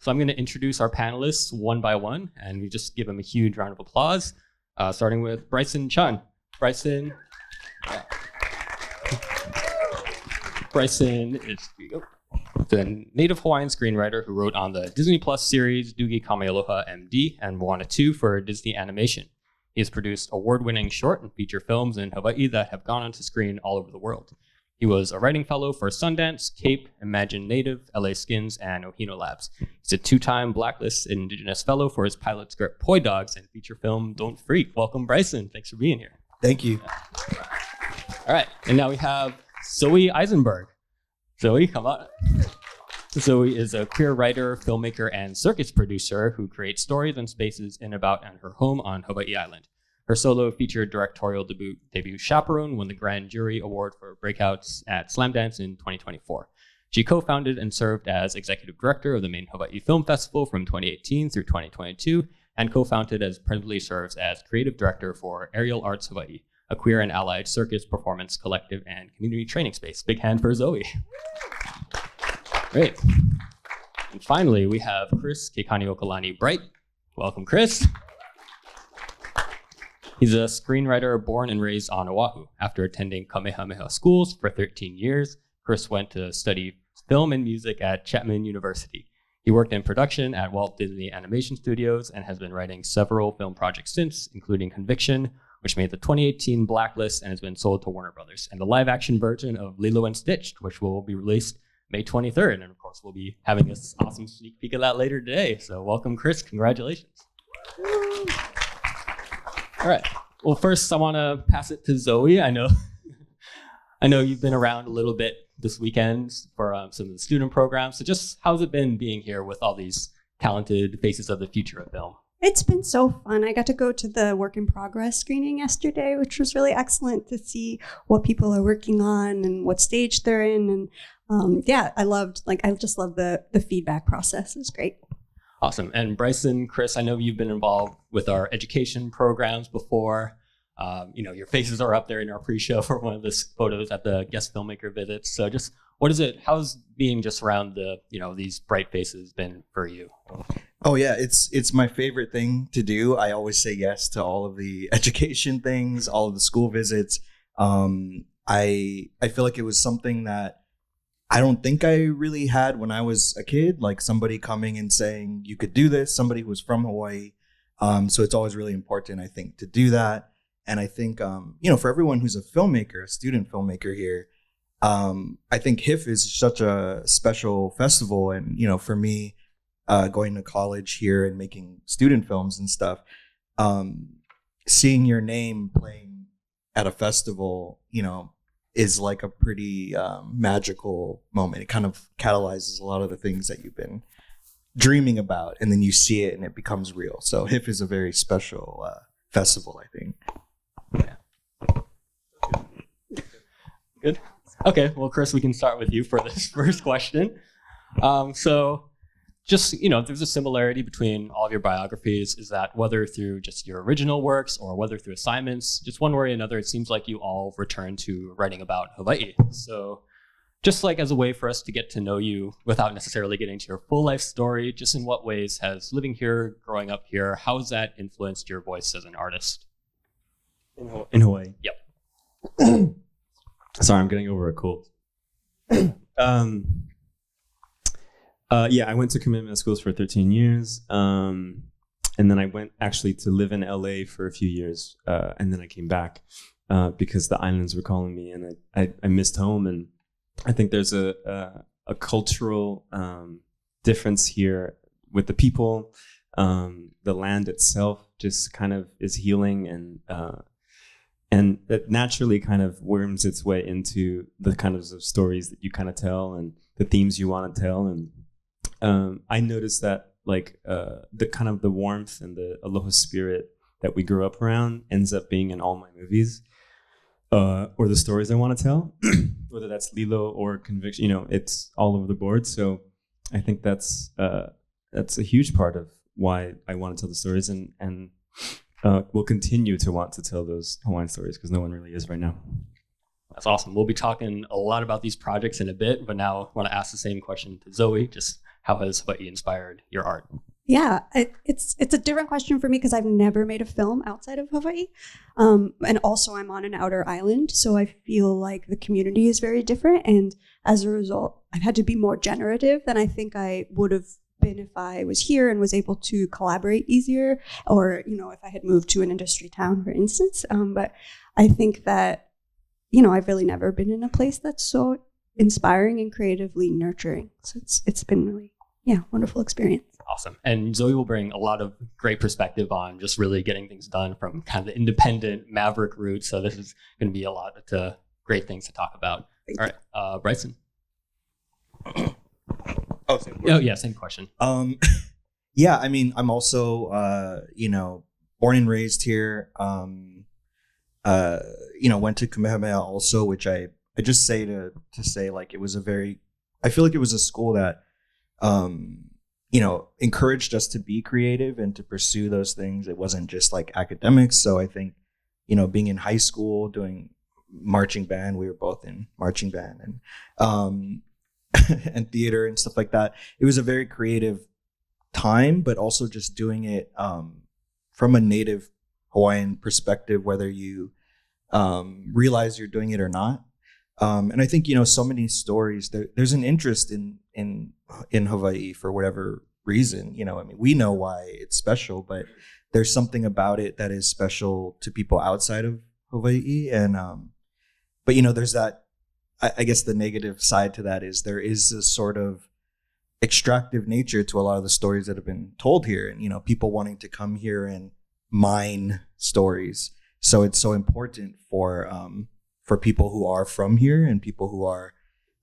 So I'm going to introduce our panelists one by one, and we just give them a huge round of applause, starting with Bryson Chun. Bryson is the native Hawaiian screenwriter who wrote on the Disney Plus series DOOGIE KAMEALOHA MD and MOANA 2 for Disney Animation. He has produced award-winning short and feature films in Hawaiʻi that have gone onto screen all over the world. He was a writing fellow for Sundance, CAPE, Imagine Native, LA Skins, and Ohino Labs. He's a two-time Blacklist Indigenous Fellow for his pilot script Poi Dogs and feature film Don't Freak. Welcome, Bryson. Thanks for being here. Thank you. All right, and now we have Zoë Eisenberg. Zoë, come on. Zoë is a queer writer, filmmaker, and circus producer who creates stories and spaces in, about, and her home on Hawaiʻi Island. Her solo feature directorial debut Chaperone won the Grand Jury Award for Breakouts at Slamdance in 2024. She co-founded and served as executive director of the main Hawaiʻi Film Festival from 2018 through 2022, and co-founded as presently serves as creative director for Aerial Arts Hawaiʻi, a queer and allied circus, performance, collective, and community training space. Big hand for Zoë. Great. And finally, we have Chris Kekaniokalani Bright. Welcome, Chris. He's a screenwriter born and raised on Oahu. After attending Kamehameha schools for 13 years, Chris went to study film and music at Chapman University. He worked in production at Walt Disney Animation Studios and has been writing several film projects since, including Conviction, which made the 2018 Blacklist and has been sold to Warner Brothers, and the live-action version of LILO Stitch, which will be released May 23rd. And of course, we'll be having this awesome sneak peek of that later today. So welcome, Chris. Congratulations. All right. Well, first, I want to pass it to Zoë. I know you've been around a little bit this weekend for some of the student programs. So just how's it been being here with all these talented faces of the future of film? It's been so fun. I got to go to the work in progress screening yesterday, which was really excellent to see what people are working on and what stage they're in. And I just love the feedback process. It's great. Awesome. And Bryson, Chris, I know you've been involved with our education programs before. Your faces are up there in our pre-show for one of the photos at the guest filmmaker visits. So just how's being just around these bright faces been for you? Oh yeah, it's my favorite thing to do. I always say yes to all of the education things, all of the school visits. I feel like it was something that I don't think I really had when I was a kid, like somebody coming and saying you could do this, somebody who was from Hawaii. So it's always really important, I think, to do that. And I think, for everyone who's a filmmaker, a student filmmaker here, I think HIFF is such a special festival. And, for me, going to college here and making student films and stuff, seeing your name playing at a festival, is like a pretty magical moment. It kind of catalyzes a lot of the things that you've been dreaming about, and then you see it and it becomes real. So HIFF is a very special festival, I think. Yeah. Good. Okay, well, Chris, we can start with you for this first question. There's a similarity between all of your biographies, is that whether through just your original works or whether through assignments, just one way or another, it seems like you all return to writing about Hawaii. So just like as a way for us to get to know you without necessarily getting to your full life story, just in what ways has living here, growing up here, how has that influenced your voice as an artist? In Hawaii? Yep. Sorry, I'm getting over a cold. I went to commitment schools for 13 years. And then I went actually to live in LA for a few years. And then I came back because the islands were calling me, and I missed home. And I think there's a cultural difference here with the people. The land itself just kind of is healing, and that naturally kind of worms its way into the kinds of stories that you kind of tell and the themes you want to tell. And I noticed that the kind of the warmth and the aloha spirit that we grew up around ends up being in all my movies, or the stories I want to tell, whether that's LILO or Conviction. It's all over the board. So I think that's a huge part of why I want to tell the stories, and will continue to want to tell those Hawaiian stories because no one really is right now. That's awesome. We'll be talking a lot about these projects in a bit, but now I want to ask the same question to Zoe. Just how has Hawai'i inspired your art? Yeah, it's a different question for me because I've never made a film outside of Hawaii. And also I'm on an outer island, so I feel like the community is very different. And as a result, I've had to be more generative than I think I would have been if I was here and was able to collaborate easier, or, if I had moved to an industry town, for instance. But I think that, I've really never been in a place that's so inspiring and creatively nurturing. So it's been really, wonderful experience. Awesome. And Zoe will bring a lot of great perspective on just really getting things done from kind of the independent maverick route. So this is going to be a lot of great things to talk about. All right, Bryson. Same Oh, yeah, same question. Yeah, I mean, I'm also, born and raised here. Went to Kamehameha also, which I just say to say, like, it was I feel like it was a school that, encouraged us to be creative and to pursue those things. It wasn't just like academics. So I think, being in high school doing marching band, we were both in marching band and and theater and stuff like that. It was a very creative time, but also just doing it from a native Hawaiian perspective, whether you realize you're doing it or not. And I think, so many stories, there's an interest in Hawaii for whatever reason. I mean, we know why it's special, but there's something about it that is special to people outside of Hawaii. And, but, there's that, I guess the negative side to that is there is a sort of extractive nature to a lot of the stories that have been told here. And, people wanting to come here and mine stories. So it's so important for people who are from here and people who are,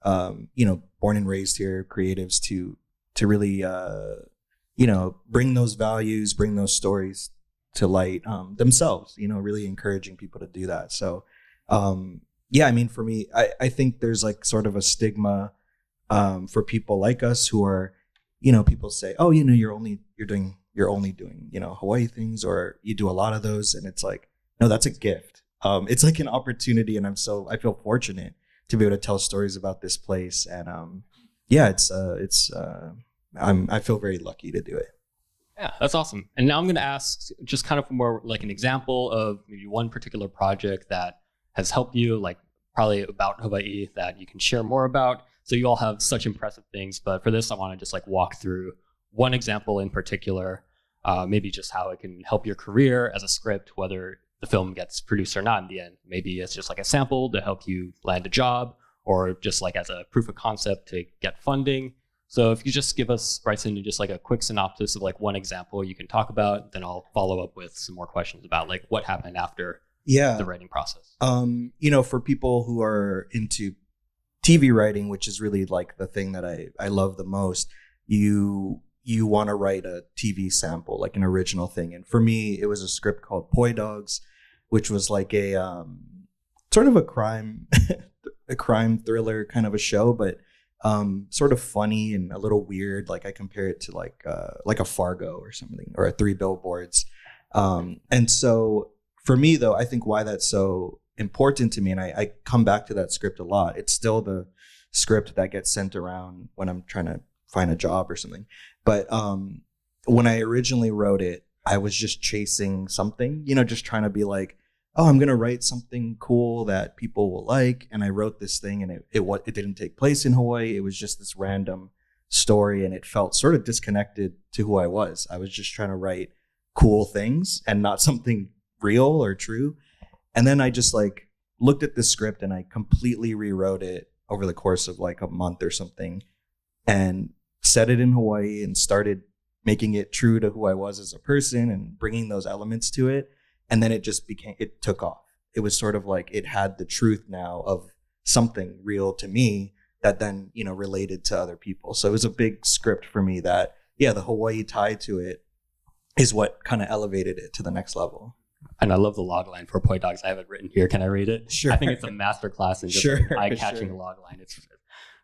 born and raised here, creatives to really, bring those values, bring those stories to light themselves, really encouraging people to do that. So, yeah, I mean, for me, I think there's like sort of a stigma for people like us who are, people say, oh, you're only doing Hawaii things, or you do a lot of those. And it's like, no, that's a gift. It's like an opportunity. And I feel fortunate to be able to tell stories about this place. And I feel very lucky to do it. Yeah, that's awesome. And now I'm going to ask just kind of more like an example of maybe one particular project that has helped you, like probably about Hawaii, that you can share more about. So you all have such impressive things, but for this, I want to just like walk through one example in particular, maybe just how it can help your career as a script, whether the film gets produced or not in the end. Maybe it's just like a sample to help you land a job, or just like as a proof of concept to get funding. So if you just give us, Bryson, just like a quick synopsis of like one example you can talk about, then I'll follow up with some more questions about like what happened after the writing process. For people who are into TV writing, which is really like the thing that I love the most, you want to write a TV sample, like an original thing. And for me, it was a script called Poi Dogs, which was like a sort of a crime thriller kind of a show, but sort of funny and a little weird. Like I compare it to like a Fargo or something, or a Three Billboards. And so for me, though, I think why that's so important to me, and I come back to that script a lot. It's still the script that gets sent around when I'm trying to find a job or something. But when I originally wrote it, I was just chasing something, just trying to be like, oh, I'm going to write something cool that people will like. And I wrote this thing, and it didn't take place in Hawaii. It was just this random story, and it felt sort of disconnected to who I was. I was just trying to write cool things and not something real or true. And then I just like looked at the script and I completely rewrote it over the course of like a month or something, and set it in Hawaii and started making it true to who I was as a person and bringing those elements to it. And then it took off. It was sort of like it had the truth now of something real to me that then, related to other people. So it was a big script for me that, the Hawaii tie to it is what kind of elevated it to the next level. And I love the log line for Poi Dogs. I have it written here. Can I read it? Sure. I think it's a masterclass in just eye-catching log line.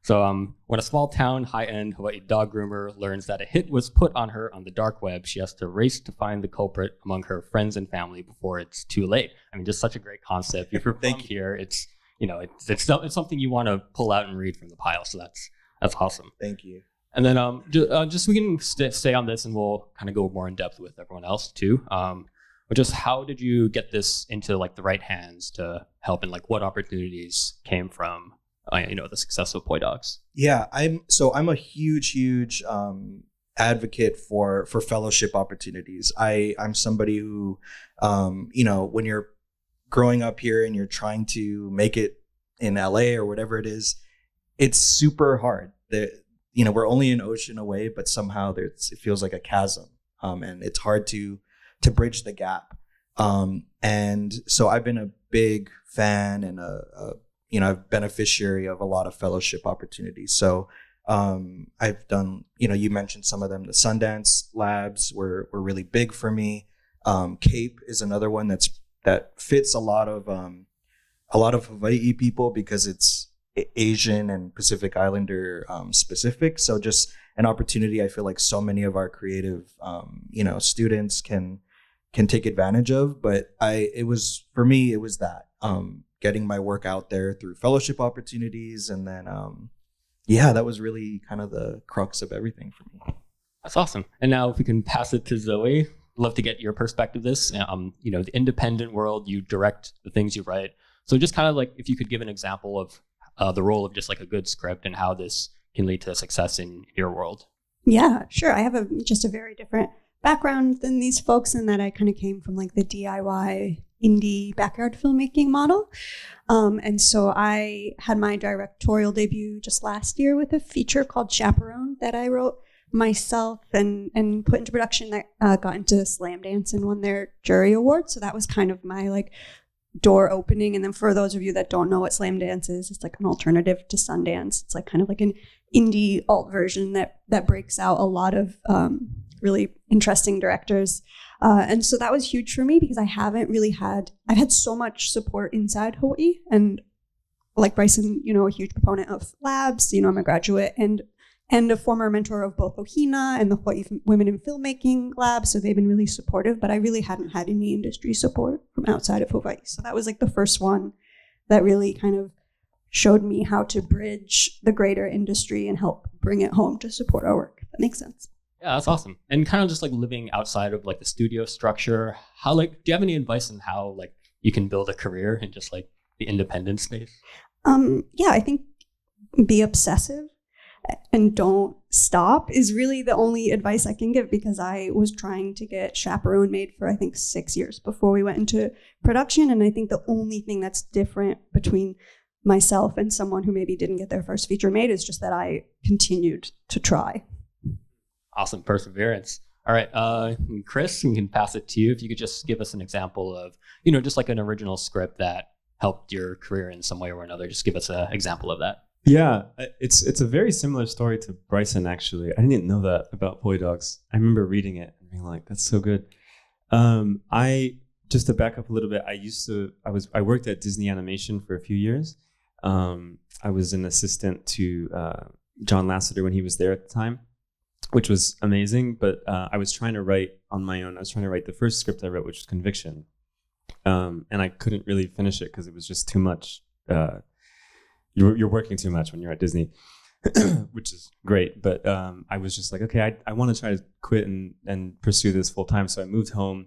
So when a small town, high-end Hawaii dog groomer learns that a hit was put on her on the dark web, she has to race to find the culprit among her friends and family before it's too late. I mean, just such a great concept. If you're from here, it's it's something you want to pull out and read from the pile. So that's awesome. Thank you. And then just we can stay on this, and we'll kind of go more in depth with everyone else too. But just how did you get this into like the right hands to help, and like what opportunities came from the success of Poi Dogs? Yeah, I'm a huge advocate for fellowship opportunities. I'm somebody who when you're growing up here and you're trying to make it in LA or whatever it is, it's super hard. We're only an ocean away, but somehow it feels like a chasm, and it's hard to bridge the gap. And so I've been a big fan and a beneficiary of a lot of fellowship opportunities. So I've done, you mentioned some of them. The Sundance labs were really big for me. CAPE is another one that fits a lot of Hawaii people because it's Asian and Pacific Islander specific. So just an opportunity I feel like so many of our creative students can take advantage of. But it was that getting my work out there through fellowship opportunities, and then that was really kind of the crux of everything for me. That's awesome. And now if we can pass it to Zoe, love to get your perspective this. The independent world, you direct the things you write. So just kind of like if you could give an example of the role of just like a good script and how this can lead to success in your world. Yeah, sure. I have just a very different background than these folks in that I kind of came from like the DIY indie backyard filmmaking model. And so I had my directorial debut just last year with a feature called Chaperone that I wrote myself and put into production that got into Slam Dance and won their jury award. So that was kind of my like door opening. And then for those of you that don't know what Slam Dance is, it's like an alternative to Sundance. It's like kind of like an indie alt version that breaks out a lot of really interesting directors. And so that was huge for me because I've had so much support inside Hawaii, and like Bryson, a huge proponent of labs, I'm a graduate and a former mentor of both Ohina and the Hawaii Women in Filmmaking Lab. So they've been really supportive, but I really hadn't had any industry support from outside of Hawaii. So that was like the first one that really kind of showed me how to bridge the greater industry and help bring it home to support our work. That makes sense. Yeah, that's awesome. And kind of just like living outside of like the studio structure, do you have any advice on how like you can build a career in just like the independent space? I think be obsessive and don't stop is really the only advice I can give, because I was trying to get Chaperone made for I think 6 years before we went into production. And I think the only thing that's different between myself and someone who maybe didn't get their first feature made is just that I continued to try. Awesome. Perseverance. All right. Chris, we can pass it to you. If you could just give us an example of, just like an original script that helped your career in some way or another. Just give us an example of that. Yeah, it's a very similar story to Bryson, actually. I didn't know that about Poi Dogs. I remember reading it and being like, that's so good. Just to back up a little bit, I worked at Disney Animation for a few years. I was an assistant to John Lasseter when he was there at the time, which was amazing. But I was trying to write on my own. I was trying to write the first script I wrote, which was Conviction. And I couldn't really finish it because it was just too much. You're working too much when you're at Disney, which is great. But I was just like, okay, I want to try to quit and pursue this full time. So I moved home,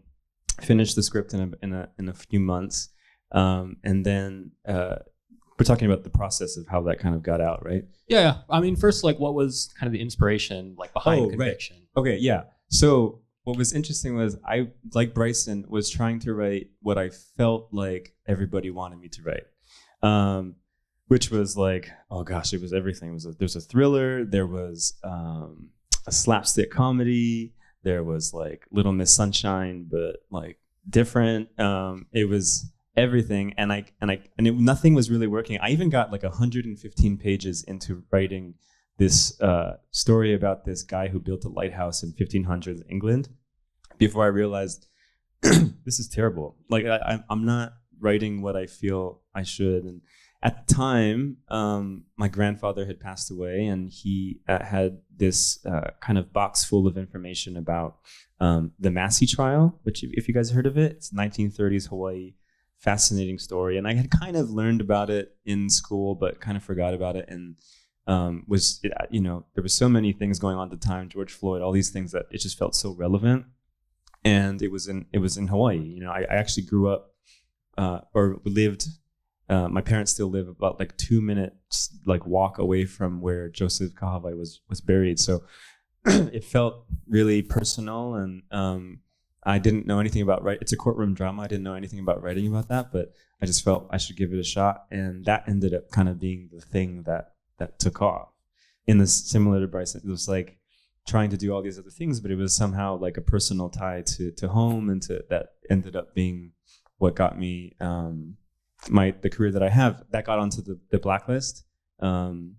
finished the script in a few months, and then we're talking about the process of how that kind of got out, right? Yeah. I mean, first, like, what was kind of the inspiration like behind Conviction? Right. Okay, yeah. So what was interesting was I, like Bryson, was trying to write what I felt like everybody wanted me to write. Which was like, oh gosh, it was everything. There's a thriller, there was a slapstick comedy, there was like Little Miss Sunshine, but like different. It was everything, and nothing was really working. I even got like 115 pages into writing this story about this guy who built a lighthouse in 1500s England before I realized this is terrible. Like I'm not writing what I feel I should. And at the time, my grandfather had passed away, and he had this kind of box full of information about the Massey trial, which, if you guys heard of it, it's 1930s Hawaii. fascinating story, and I had kind of learned about it in school, but kind of forgot about it. And there were so many things going on at the time, George Floyd, all these things, that it just felt so relevant. And it was in Hawaii. I actually grew up or lived. My parents still live about like 2 minutes walk away from where Joseph Kahawai was buried. So it felt really personal, and I didn't know anything about writing. It's a courtroom drama. I didn't know anything about writing about that, but I just felt I should give it a shot, and that ended up kind of being the thing that took off. In this, similar to Bryson, it was like trying to do all these other things, but it was somehow like a personal tie to home, and that ended up being what got me the career that I have. That got onto the blacklist. Sorry,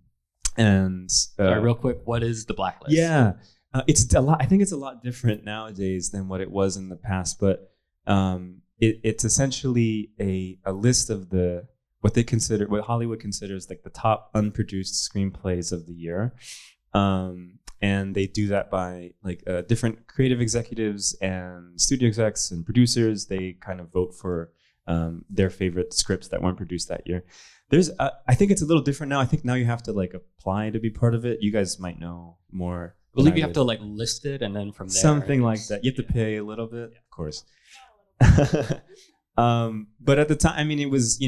real quick, what is the blacklist? Yeah, it's a lot. I think it's a lot different nowadays than what it was in the past. But it's essentially a list of what Hollywood considers like the top unproduced screenplays of the year, and they do that by different creative executives and studio execs and producers. They kind of vote for their favorite scripts that weren't produced that year. I think it's a little different now. I think now you have to apply to be part of it. You guys might know more. I believe you have to list it, and then from there. Something like that. You have to pay a little bit, of course. But at the time, I mean, it was,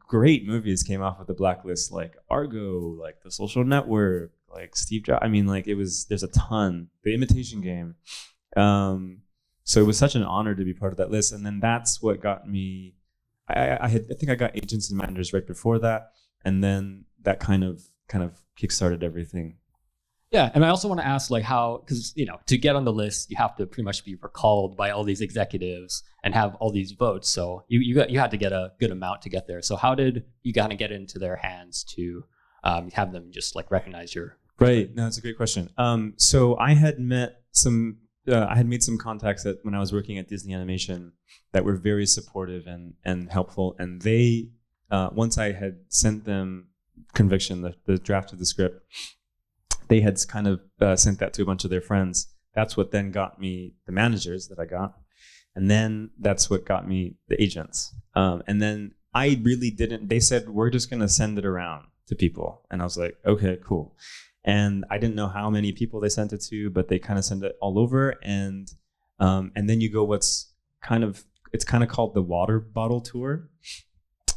great movies came off of the blacklist, like Argo, like The Social Network, like Steve Jobs. I mean, there's a ton. The Imitation Game. So it was such an honor to be part of that list. And then that's what got me. I think I got agents and managers right before that, and then that kind of kickstarted everything. Yeah, and I also want to ask how, because to get on the list, you have to pretty much be recalled by all these executives and have all these votes. So you had to get a good amount to get there. So how did you kind of get into their hands to have them just recognize your? Right. No, that's a great question. So I had made some contacts when I was working at Disney Animation that were very supportive and helpful. And they, once I had sent them Conviction, the draft of the script, they had kind of sent that to a bunch of their friends. That's what then got me the managers that I got. And then that's what got me the agents. And then I really didn't, they said, we're just going to send it around to people. And I was like, okay, cool. And I didn't know how many people they sent it to, but they kind of sent it all over. And then you go, it's kind of called the water bottle tour,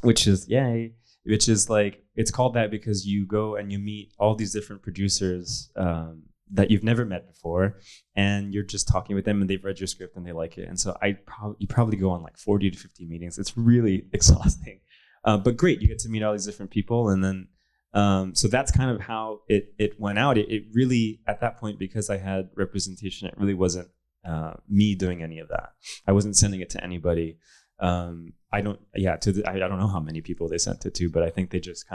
which is, yay. Which is it's called that because you go and you meet all these different producers that you've never met before, and you're just talking with them, and they've read your script and they like it. And so you probably go on 40 to 50 meetings. It's really exhausting, but great. You get to meet all these different people, and then so that's kind of how it went out. It really, at that point, because I had representation, it really wasn't me doing any of that. I wasn't sending it to anybody. I don't know how many people they sent it to, but I think they just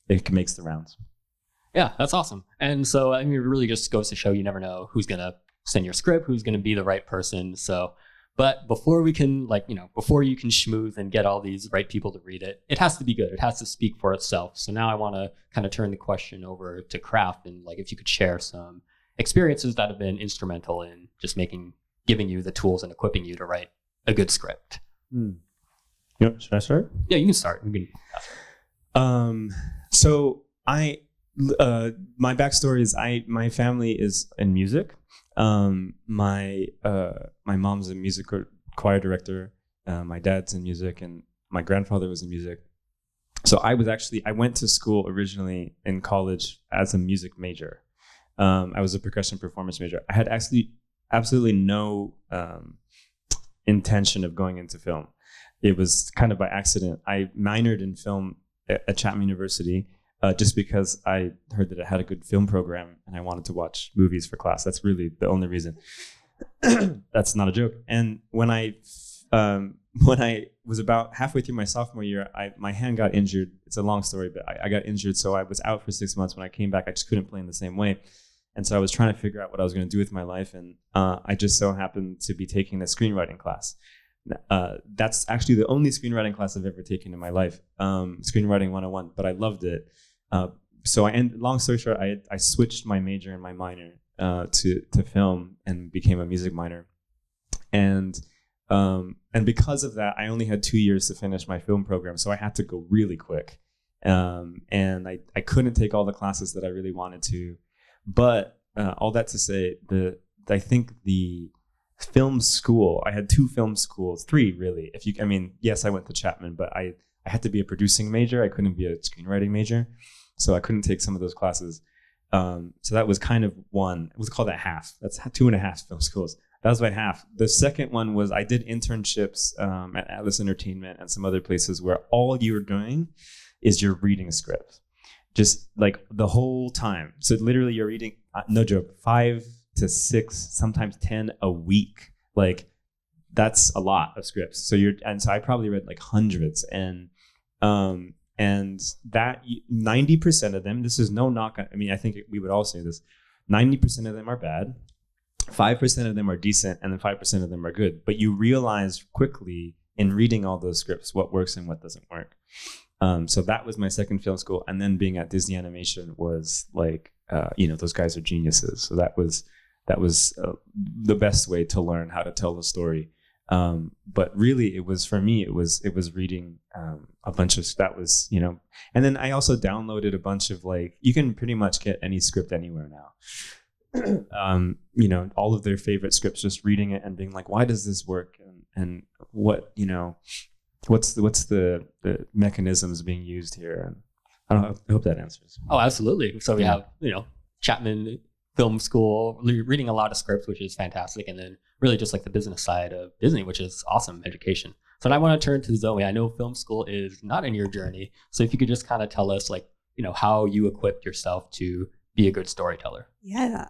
it makes the rounds. Yeah, that's awesome. And so, I mean, it really just goes to show you never know who's going to send your script, who's going to be the right person. So, but before we can before you can schmooze and get all these right people to read it, it has to be good. It has to speak for itself. So now I want to kind of turn the question over to Kraft, and if you could share some experiences that have been instrumental in just giving you the tools and equipping you to write a good script. Yep. Should I start? Yeah, you can start. So my backstory is my family is in music. My mom's a music choir director. My dad's in music, and my grandfather was in music. So I went to school originally in college as a music major. I was a percussion performance major. I had absolutely no intention of going into film. It was kind of by accident. I minored in film at Chapman University just because I heard that it had a good film program and I wanted to watch movies for class. That's really the only reason. That's not a joke. And when I was about halfway through my sophomore year, my hand got injured. It's a long story, but I got injured. So I was out for 6 months. When I came back, I just couldn't play in the same way. And so I was trying to figure out what I was going to do with my life. And I just so happened to be taking a screenwriting class. That's actually the only screenwriting class I've ever taken in my life, Screenwriting 101, but I loved it. So long story short, I switched my major and my minor to film and became a music minor. And And because of that, I only had 2 years to finish my film program, so I had to go really quick. And I couldn't take all the classes that I really wanted to. But all that to say, I think the film school, I had 2 film schools, 3 really. Yes, I went to Chapman, but I had to be a producing major. I couldn't be a screenwriting major, so I couldn't take some of those classes. So that was kind of one. It was called a half. That's 2.5 film schools. That was my half. The second one was I did internships at Atlas Entertainment and some other places where all you're doing is you're reading a script, just like the whole time. So literally you're reading, no joke, 5 to 6, sometimes 10 a week. Like that's a lot of scripts. So I probably read like hundreds, and that 90% of them, this is no knock on, I think we would all say this, 90% of them are bad. 5% of them are decent, and then 5% of them are good. But you realize quickly in reading all those scripts what works and what doesn't work. So that was my second film school, and then being at Disney Animation was like, those guys are geniuses. So that was the best way to learn how to tell the story. But really, it was reading a bunch of that was and then I also downloaded a bunch of you can pretty much get any script anywhere now. All of their favorite scripts, just reading it and being like, why does this work, and what what's the mechanisms being used here? And I hope that answers. Oh, absolutely. So we have Chapman Film School, reading a lot of scripts, which is fantastic, and then really just like the business side of Disney, which is awesome education. So now I want to turn to Zoe. I know film school is not in your journey, so if you could just kind of tell us how you equipped yourself to be a good storyteller. Yeah.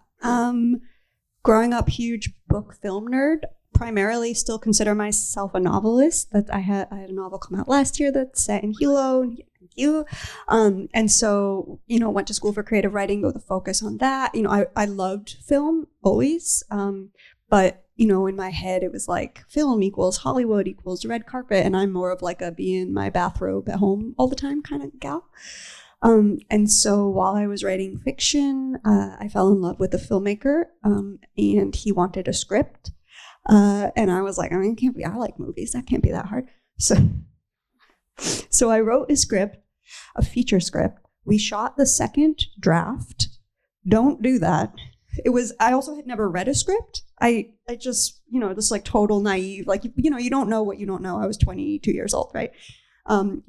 Growing up, huge book film nerd. Primarily still consider myself a novelist. I had a novel come out last year that's set in Hilo. Thank you. And so, went to school for creative writing with a focus on that. I loved film always. But, in my head, it was like film equals Hollywood equals red carpet. And I'm more of like a be in my bathrobe at home all the time kind of gal. And so while I was writing fiction, I fell in love with a filmmaker, and he wanted a script. And I was like, it can't be, I like movies. That can't be that hard. So I wrote a script, a feature script. We shot the second draft. Don't do that. I also had never read a script. I just, this total naive, you don't know what you don't know. I was 22 years old, right?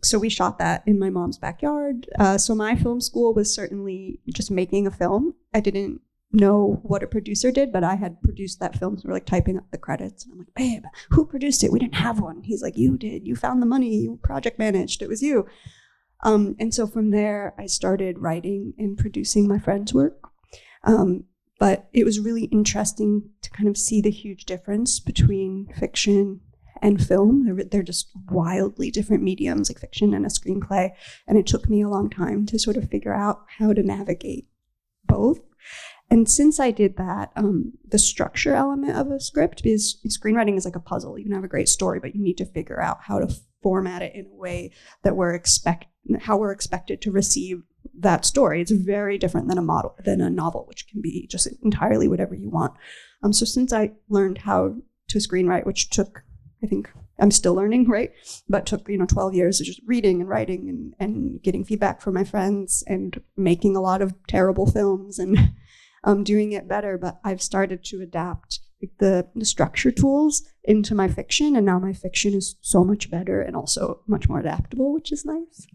So we shot that in my mom's backyard. So my film school was certainly just making a film. I didn't know what a producer did, but I had produced that film. So we're typing up the credits, and I'm like, babe, who produced it? We didn't have one. He's like, you did. You found the money. You project managed. It was you. And so from there, I started writing and producing my friend's work. But it was really interesting to kind of see the huge difference between fiction and film. They're just wildly different mediums, like fiction and a screenplay. And it took me a long time to sort of figure out how to navigate both. And since I did that, the structure element of a script, because screenwriting is like a puzzle. You can have a great story, but you need to figure out how to format it in a way that how we're expected to receive that story. It's very different than a novel, which can be just entirely whatever you want. So since I learned how to screenwrite, which took, I think I'm still learning, right? But took 12 years of just reading and writing and getting feedback from my friends and making a lot of terrible films and doing it better. But I've started to adapt the structure tools into my fiction, and now my fiction is so much better and also much more adaptable, which is nice.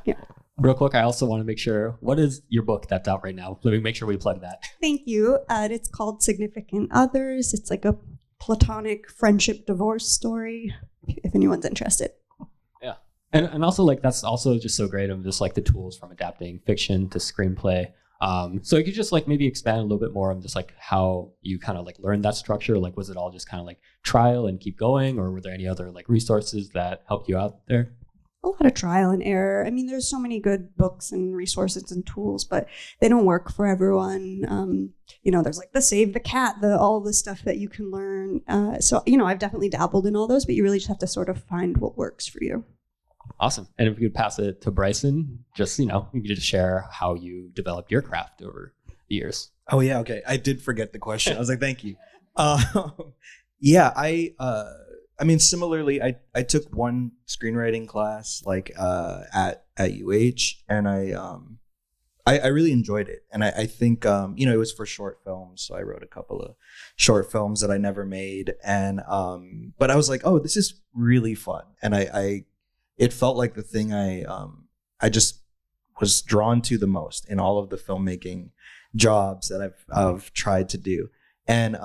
Yeah. Real quick, I also want to make sure, what is your book that's out right now? Let me make sure we plug that. Thank you. It's called Significant Others. It's like a platonic friendship divorce story, if anyone's interested. Yeah. And also that's also just so great of just the tools from adapting fiction to screenplay. So you could just maybe expand a little bit more on just how you kind of learned that structure. Was it all just kind of trial and keep going, or were there any other resources that helped you out there? A lot of trial and error. I mean, there's so many good books and resources and tools, but they don't work for everyone. There's the Save the Cat, all the stuff that you can learn. So I've definitely dabbled in all those, but you really just have to sort of find what works for you. Awesome. And if we could pass it to Bryson, just, you could just share how you developed your craft over the years. Oh, yeah. Okay. I did forget the question. I was like, thank you. Yeah, I I mean, similarly, I took one screenwriting class like at UH, and I really enjoyed it. And I think you know, it was for short films, so I wrote a couple of short films that I never made, and but I was like, oh, this is really fun, and it felt like the thing I just was drawn to the most in all of the filmmaking jobs that I've tried to do. And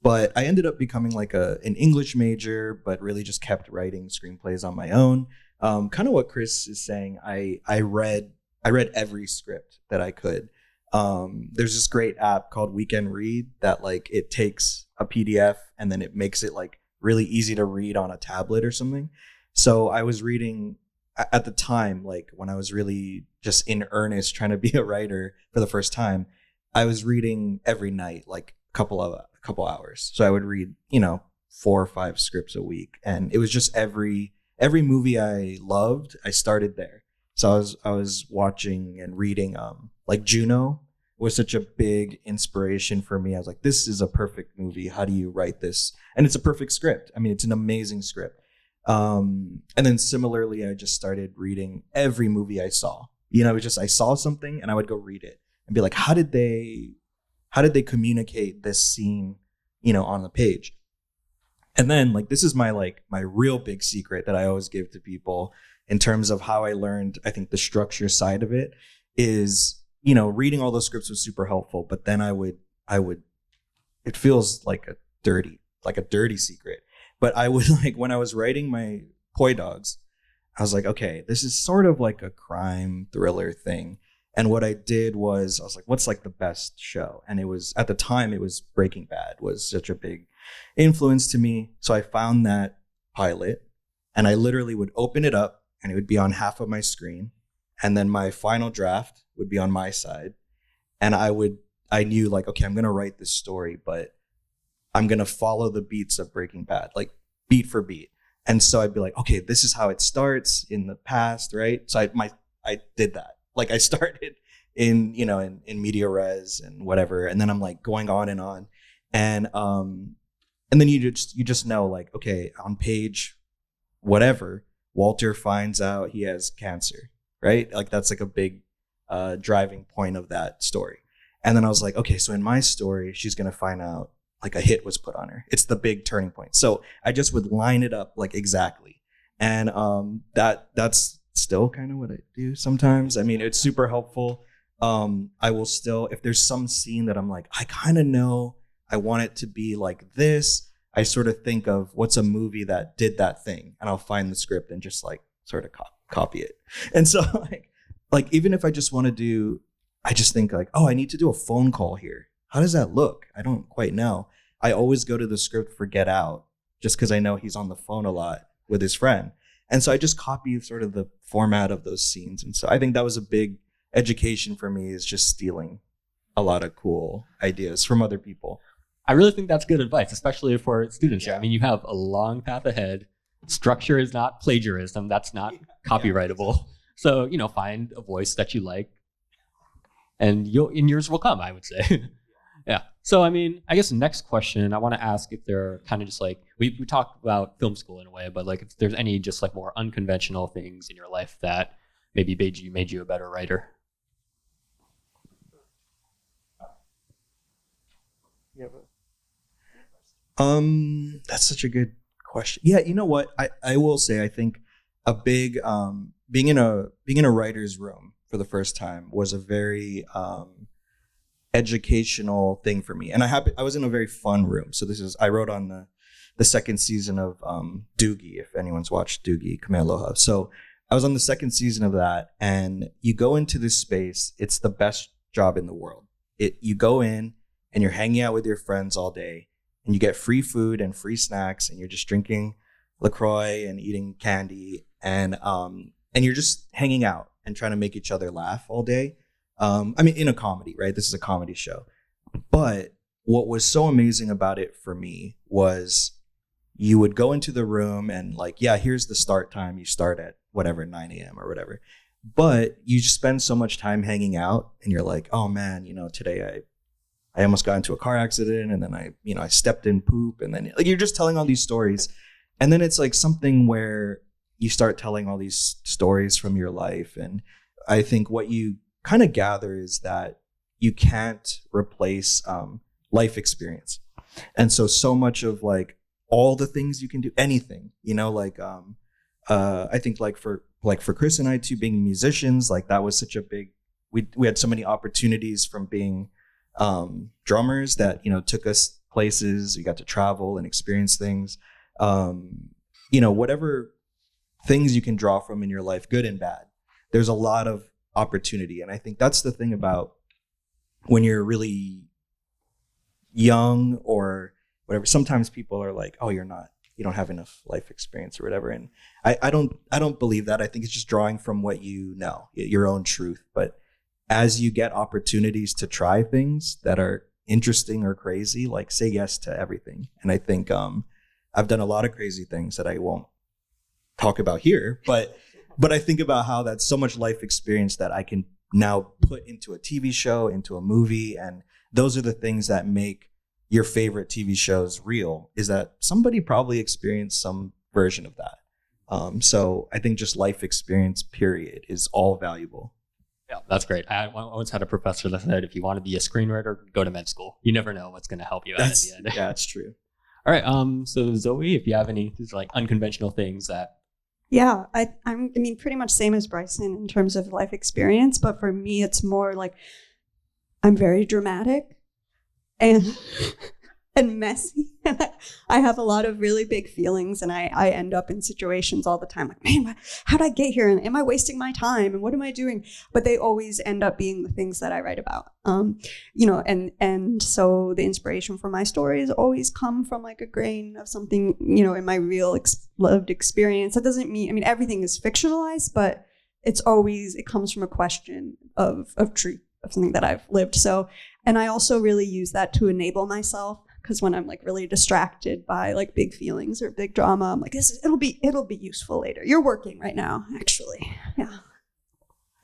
but I ended up becoming like an English major, but really just kept writing screenplays on my own. Kind of what Chris is saying. I read every script that I could. There's this great app called Weekend Read that like it takes a PDF and then it makes it like really easy to read on a tablet or something. So I was reading at the time, like when I was really just in earnest trying to be a writer for the first time, I was reading every night, like a couple hours. So I would read, you know, 4 or 5 scripts a week, and it was just every movie I loved, I started there. So I was watching and reading like Juno was such a big inspiration for me. I was like, this is a perfect movie. How do you write this? And it's a perfect script. I mean, it's an amazing script. And then similarly, I just started reading every movie I saw. You know, it was just I saw something and I would go read it and be like, how did they communicate this scene, you know, on the page? And then like this is my real big secret that I always give to people in terms of how I learned, I think, the structure side of it is, you know, reading all those scripts was super helpful, but then I would it feels like a dirty secret. But I would like when I was writing my Poi Dogs, I was like, okay, this is sort of like a crime thriller thing. And what I did was I was like, what's like the best show? And it was at the time it was Breaking Bad was such a big influence to me. So I found that pilot and I literally would open it up and it would be on half of my screen. And then my final draft would be on my side. And I knew like, okay, I'm going to write this story, but I'm going to follow the beats of Breaking Bad, like beat for beat. And so I'd be like, okay, this is how it starts in the past, right? So I did that. Like I started in, you know, in media res and whatever. And then I'm like going on. And then you just know like, okay, on page whatever, Walter finds out he has cancer, right? Like that's like a big driving point of that story. And then I was like, okay, so in my story, she's going to find out like a hit was put on her. It's the big turning point. So I just would line it up like exactly. And that's still kind of what I do sometimes. I mean, it's super helpful. I will still, if there's some scene that I'm like, I kind of know I want it to be like this, I sort of think of what's a movie that did that thing, and I'll find the script and just like sort of copy it. And so like even if I just want to do, I just think like, oh, I need to do a phone call here. How does that look? I don't quite know. I always go to the script for Get Out just because I know he's on the phone a lot with his friend. And so I just copy sort of the format of those scenes. And so I think that was a big education for me, is just stealing a lot of cool ideas from other people. I really think that's good advice, especially for students here. I mean, you have a long path ahead. Structure is not plagiarism. That's not copyrightable. So, you know, find a voice that you like and yours will come, I would say. Yeah. So, I mean, I guess the next question I want to ask if they're kind of just like, we talked about film school in a way, but like if there's any just like more unconventional things in your life that maybe made you a better writer. That's such a good question. Yeah, you know what? I will say I think a big being in a writer's room for the first time was a very educational thing for me. And I was in a very fun room. So I wrote on the second season of DOOGIE, if anyone's watched DOOGIE KAMEALOHA. So I was on the second season of that, and you go into this space, it's the best job in the world. You go in and you're hanging out with your friends all day, and you get free food and free snacks, and you're just drinking LaCroix and eating candy, and you're just hanging out and trying to make each other laugh all day. I mean, in a comedy, right? This is a comedy show. But what was so amazing about it for me was you would go into the room and like, yeah, here's the start time. You start at whatever, 9 a.m. or whatever. But you just spend so much time hanging out and you're like, oh man, you know, today I almost got into a car accident, and then I stepped in poop, and then like you're just telling all these stories, and then it's like something where you start telling all these stories from your life, and I think what you kind of gather is that you can't replace life experience, and so much of like all the things you can do, anything, like I think like for Chris and I too, being musicians, like that was such a big. We had so many opportunities from being drummers that took us places. We got to travel and experience things. Whatever things you can draw from in your life, good and bad. There's a lot of opportunity, and I think that's the thing about when you're really young or whatever. Sometimes people are like, "Oh, you don't have enough life experience or whatever," and I don't believe that. I think it's just drawing from what you know, your own truth, but as you get opportunities to try things that are interesting or crazy, like say yes to everything. And I think I've done a lot of crazy things that I won't talk about here, but I think about how that's so much life experience that I can now put into a TV show, into a movie. And those are the things that make your favorite TV shows real, is that somebody probably experienced some version of that. So I think just life experience, period, is all valuable. Yeah, that's great. I once had a professor that said, if you want to be a screenwriter, go to med school. You never know what's going to help you out in the end. Yeah, it's true. All right. So Zoe, if you have any like unconventional things that. Yeah, I mean, pretty much same as Bryson in terms of life experience, but for me, it's more like I'm very dramatic and messy. I have a lot of really big feelings, and I end up in situations all the time like, man, how did I get here? And am I wasting my time? And what am I doing? But they always end up being the things that I write about. And so the inspiration for my stories always come from like a grain of something, in my real lived experience. That doesn't mean, everything is fictionalized, but it comes from a question of truth, of something that I've lived. So, and I also really use that to enable myself. Because when I'm like really distracted by like big feelings or big drama, I'm like, it'll be useful later. You're working right now, actually. Yeah.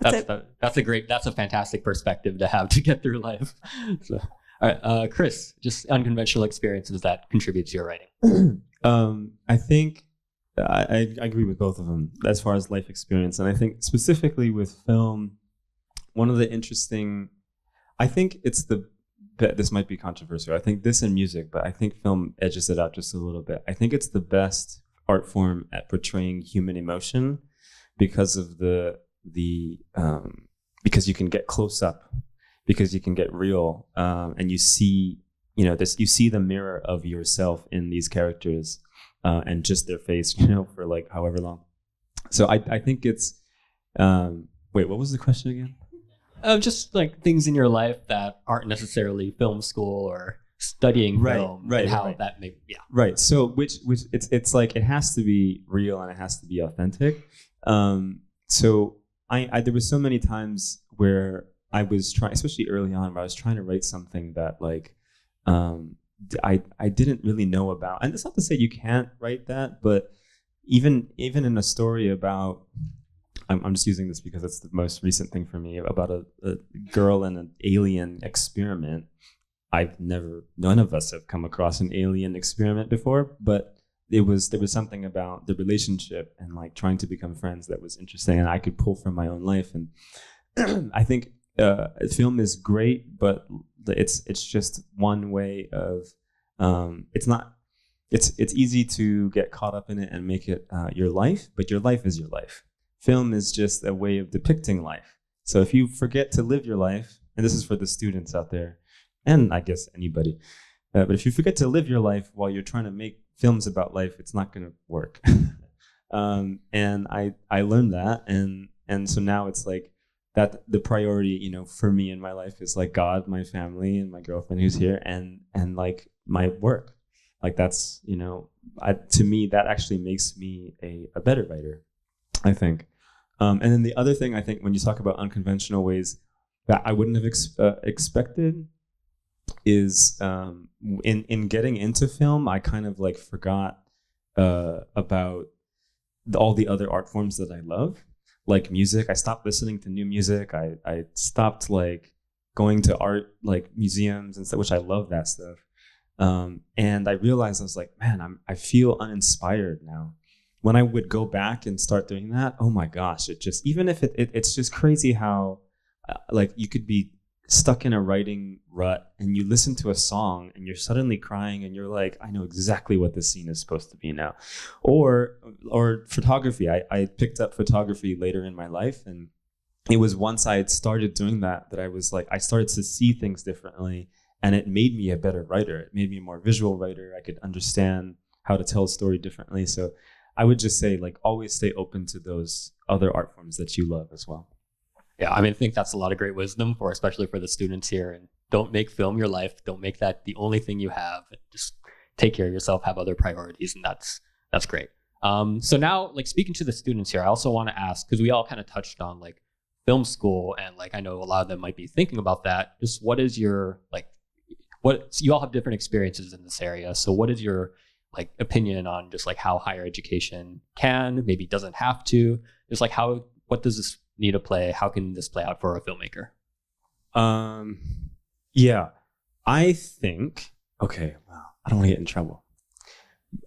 That's a fantastic perspective to have to get through life. So, all right, Chris, just unconventional experiences that contribute to your writing. I think I agree with both of them as far as life experience, and I think specifically with film, one of the interesting, I think it's this might be controversial. I think this in music, but I think film edges it out just a little bit. I think it's the best art form at portraying human emotion because of because you can get close up, because you can get real, and you see, you see the mirror of yourself in these characters, and just their face, for like however long. So I think it's, wait, what was the question again? Just like things in your life that aren't necessarily film school or studying film, right, and how right. that may, yeah. Right. So which it's like it has to be real and it has to be authentic. So I there was so many times where I was trying, especially early on, where I was trying to write something that like I didn't really know about. And it's not to say you can't write that, but even in a story about, I'm just using this because it's the most recent thing for me, about a girl and an alien experiment. None of us have come across an alien experiment before, but there was something about the relationship and like trying to become friends that was interesting, and I could pull from my own life. And I think film is great, but it's just one way of, it's easy to get caught up in it and make it your life, but your life is your life. Film is just a way of depicting life. So if you forget to live your life, and this is for the students out there, and I guess anybody, but if you forget to live your life while you're trying to make films about life, it's not going to work. And I learned that, and so now it's like that the priority, for me in my life is like God, my family, and my girlfriend who's here, and like my work. Like that's, to me, that actually makes me a better writer, I think. And then the other thing, I think, when you talk about unconventional ways that I wouldn't have expected is in getting into film, I kind of like forgot about all the other art forms that I love, like music. I stopped listening to new music. I stopped like going to art like museums and stuff, which I love that stuff. And I realized I was like, man, I feel uninspired now. When I would go back and start doing that, oh my gosh, it just, even if it's just crazy how like you could be stuck in a writing rut and you listen to a song and you're suddenly crying and you're like, I know exactly what this scene is supposed to be now. Or photography. I picked up photography later in my life, and it was once I had started doing that I was like, I started to see things differently, and it made me a better writer. It made me a more visual writer. I could understand how to tell a story differently. So I would just say, like, always stay open to those other art forms that you love as well. Yeah, I mean, I think that's a lot of great wisdom especially for the students here. And don't make film your life. Don't make that the only thing you have. Just take care of yourself, have other priorities, and that's great. So now, like, speaking to the students here, I also want to ask, because we all kind of touched on like film school, and like I know a lot of them might be thinking about that. Just what is your you all have different experiences in this area. So what is your like opinion on just like how higher education can, maybe doesn't have to, just like what does this need to play? How can this play out for a filmmaker? Yeah, I think, okay, wow, I don't want to get in trouble.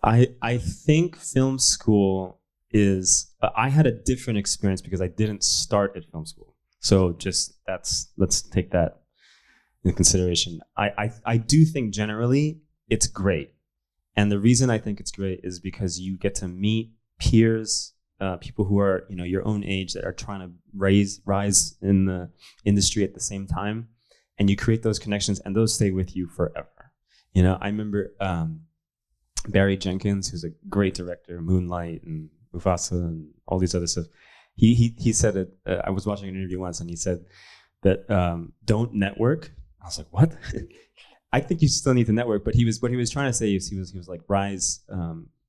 I think film school is, I had a different experience because I didn't start at film school. So let's take that into consideration. I do think generally it's great. And the reason I think it's great is because you get to meet peers, people who are, your own age that are trying to rise in the industry at the same time. And you create those connections and those stay with you forever. I remember Barry Jenkins, who's a great director, Moonlight and Mufasa and all these other stuff. He said it, I was watching an interview once and he said that don't network. I was like, what? I think you still need to network, but what he was trying to say is he was like rise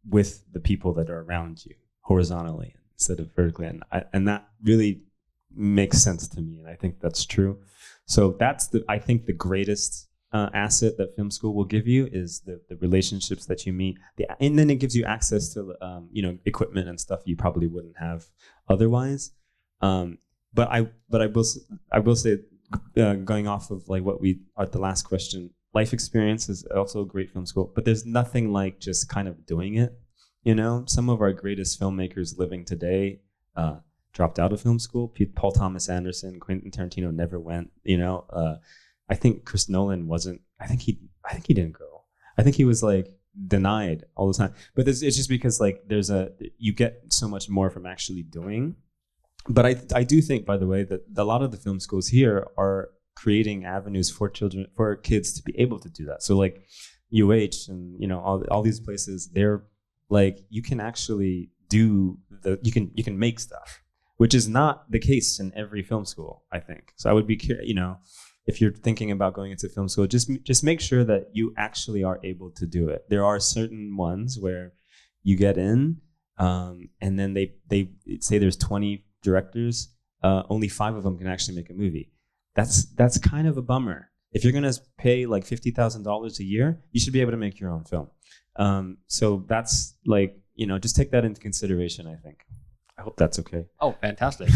with the people that are around you horizontally instead of vertically, and that really makes sense to me, and I think that's true. So that's I think the greatest asset that film school will give you is the relationships that you meet, and then it gives you access to equipment and stuff you probably wouldn't have otherwise. But I will say, going off of like what we at the last question, life experience is also a great film school, but there's nothing like just kind of doing it. Some of our greatest filmmakers living today dropped out of film school. Paul Thomas Anderson, Quentin Tarantino never went. I think Chris Nolan wasn't. I think he didn't go. I think he was like denied all the time. But it's just because like you get so much more from actually doing. But I do think, by the way, that a lot of the film schools here are creating avenues for kids to be able to do that. So like UH and all these places, they're like, you can actually do you can make stuff, which is not the case in every film school, I think. So I would be if you're thinking about going into film school, just make sure that you actually are able to do it. There are certain ones where you get in, and then they say there's 20 directors, only 5 of them can actually make a movie. That's kind of a bummer. If you're gonna pay like $50,000 a year, you should be able to make your own film. So that's like, just take that into consideration, I think. I hope that's okay. Oh, fantastic.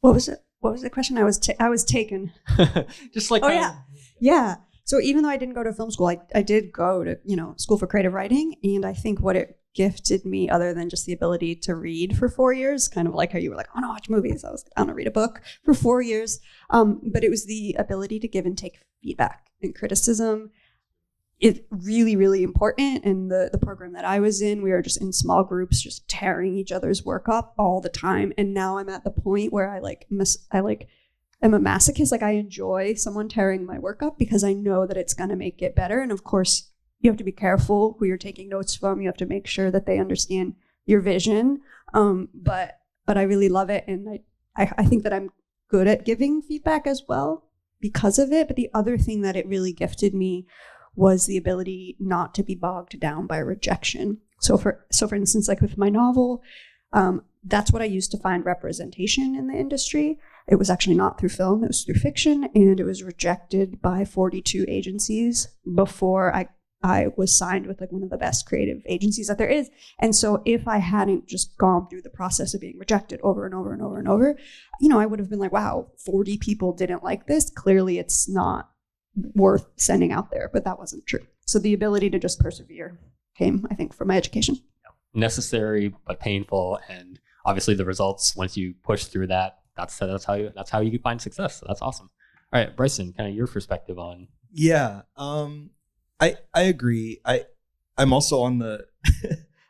What was it? What was the question? I was taken. Just like, yeah. So even though I didn't go to film school, I did go to, school for creative writing. And I think what it gifted me, other than just the ability to read for 4 years, kind of like how you were like, I want to watch movies. I was like, I want to read a book for 4 years. But it was the ability to give and take feedback and criticism. It's really, really important. And the program that I was in, we were just in small groups, just tearing each other's work up all the time. And now I'm at the point where I'm a masochist. Like, I enjoy someone tearing my work up because I know that it's going to make it better. And of course, you have to be careful who you're taking notes from. You have to make sure that they understand your vision. But I really love it. And I think that I'm good at giving feedback as well because of it. But the other thing that it really gifted me was the ability not to be bogged down by rejection. So for instance, like with my novel, that's what I used to find representation in the industry. It was actually not through film, it was through fiction, and it was rejected by 42 agencies before I I was signed with like one of the best creative agencies that there is. And so if I hadn't just gone through the process of being rejected over and over and over and over, I would have been like, wow, 40 people didn't like this. Clearly it's not worth sending out there, but that wasn't true. So the ability to just persevere came, I think, from my education. Necessary but painful, and obviously the results once you push through that, that's how you find success. So that's awesome. All right, Bryson, kind of your perspective on. Yeah, I agree. I'm also on the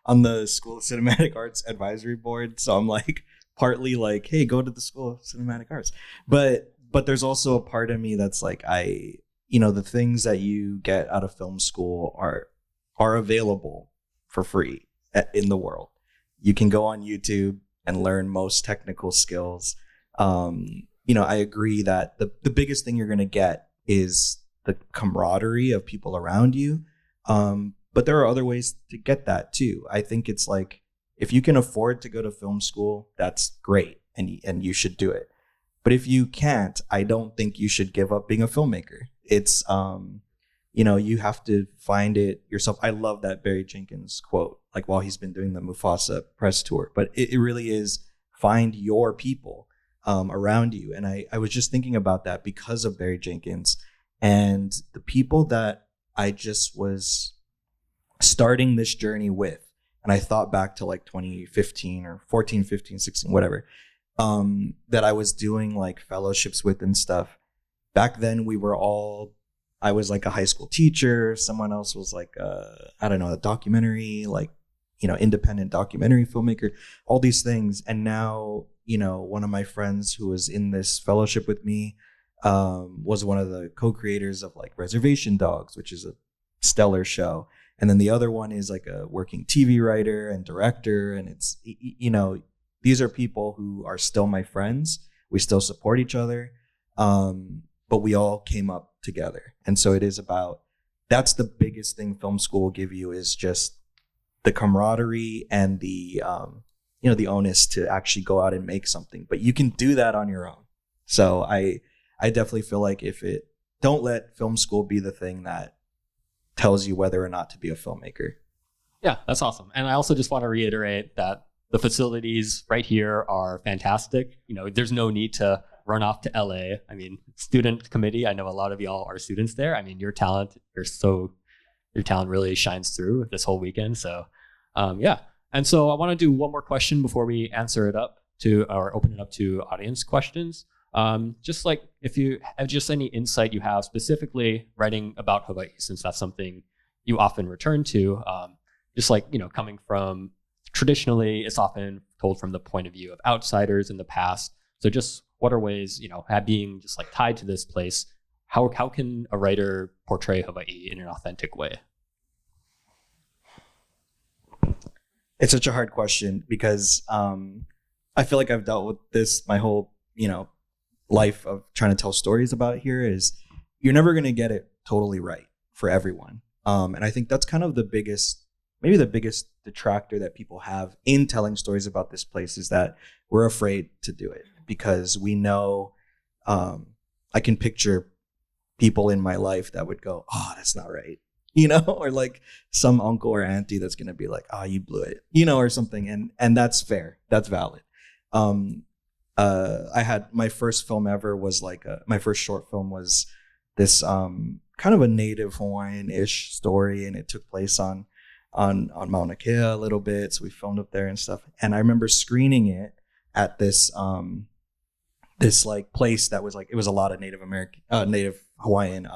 on the School of Cinematic Arts advisory board, so I'm like partly like, hey, go to the School of Cinematic Arts, but there's also a part of me that's like, the things that you get out of film school are available for free in the world. You can go on YouTube and learn most technical skills. I agree that the biggest thing you're going to get is the camaraderie of people around you. But there are other ways to get that too. I think it's like, if you can afford to go to film school, that's great. And you should do it. But if you can't, I don't think you should give up being a filmmaker. It's, you have to find it yourself. I love that Barry Jenkins quote, like while he's been doing the Mufasa press tour, but it really is find your people around you. And I was just thinking about that because of Barry Jenkins and the people that I just was starting this journey with. And I thought back to like 2015 or 14, 15, 16, whatever, that I was doing like fellowships with and stuff. Back then I was like a high school teacher. Someone else was like, a documentary, like, independent documentary filmmaker, all these things. And now, one of my friends who was in this fellowship with me was one of the co-creators of like Reservation Dogs, which is a stellar show. And then the other one is like a working TV writer and director. And it's, these are people who are still my friends. We still support each other. But we all came up together. And so it is that's the biggest thing film school will give you, is just the camaraderie and the onus to actually go out and make something. But you can do that on your own. So I definitely feel like don't let film school be the thing that tells you whether or not to be a filmmaker. Yeah, that's awesome. And I also just want to reiterate that the facilities right here are fantastic. There's no need to run off to LA. I mean, student committee, I know a lot of y'all are students there. I mean, your talent really shines through this whole weekend. So yeah. And so I want to do one more question before we answer it up or open it up to audience questions. Just like if you have just any insight you have specifically writing about Hawaii, since that's something you often return to, just like, coming from traditionally, it's often told from the point of view of outsiders in the past. So just what are ways, being just like tied to this place, how can a writer portray Hawaii in an authentic way? It's such a hard question because I feel like I've dealt with this my whole, life of trying to tell stories about here. Is you're never going to get it totally right for everyone. And I think that's kind of the biggest detractor that people have in telling stories about this place, is that we're afraid to do it because we know, I can picture people in my life that would go, oh, that's not right. Or like some uncle or auntie that's going to be like, oh, you blew it, or something. And that's fair. That's valid. I had my first film ever was like my first short film was this kind of a native Hawaiian-ish story, and it took place on Mauna Kea a little bit. So we filmed up there and stuff. And I remember screening it at this like place that was like, it was a lot of Native Hawaiian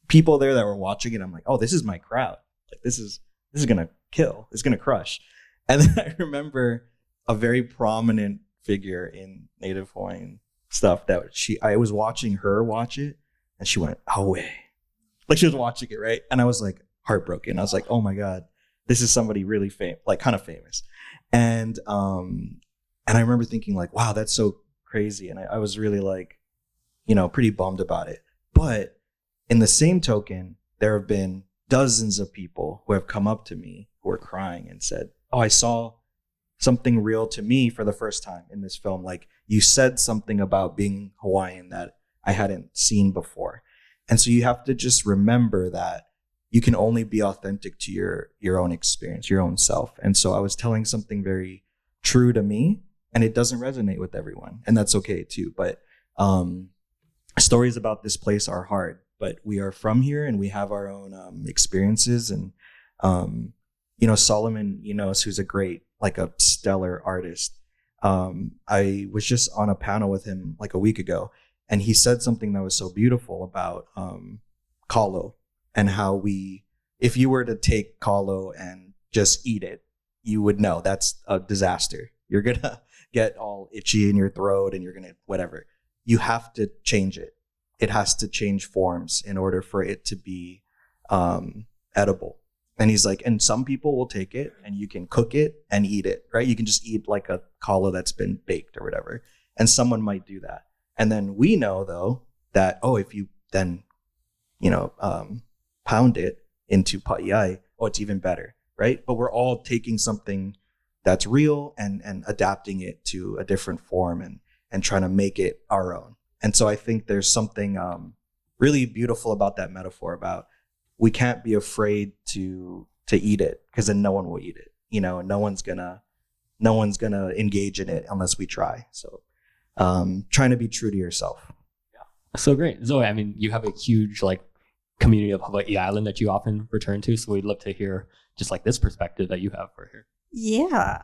people there that were watching it. I'm like, oh, this is my crowd. Like this is gonna kill. It's gonna crush. And then I remember a very prominent figure in Native Hawaiian stuff that I was watching her watch it, and she went, Hawaii. Like she was watching it, right? And I was like heartbroken. I was like, oh my God, this is somebody really kind of famous. And I remember thinking like, wow, that's so crazy. And I was really like, pretty bummed about it. But in the same token, there have been dozens of people who have come up to me who are crying and said, oh, I saw something real to me for the first time in this film. Like you said something about being Hawaiian that I hadn't seen before. And so you have to just remember that you can only be authentic to your own experience, your own self. And so I was telling something very true to me, and it doesn't resonate with everyone, and that's okay too. But stories about this place are hard, but we are from here and we have our own experiences. And Solomon Enos, who's a stellar artist. I was just on a panel with him like a week ago, and he said something that was so beautiful about kalo, and how if you were to take kalo and just eat it, you would know that's a disaster. You're gonna get all itchy in your throat, and you're gonna whatever. You have to change it. It has to change forms in order for it to be edible. And he's like, and some people will take it and you can cook it and eat it, right? You can just eat like a kalo that's been baked or whatever. And someone might do that. And then we know though that, if you then, pound it into pa'iai, it's even better, right? But we're all taking something that's real and adapting it to a different form and trying to make it our own. And so I think there's something really beautiful about that metaphor about we can't be afraid to eat it, because then no one will eat it, and no one's gonna engage in it unless we try. So trying to be true to yourself. Yeah. So great. Zoe, I mean, you have a huge community of Hawai'i Island that you often return to. So we'd love to hear just this perspective that you have for here. Yeah.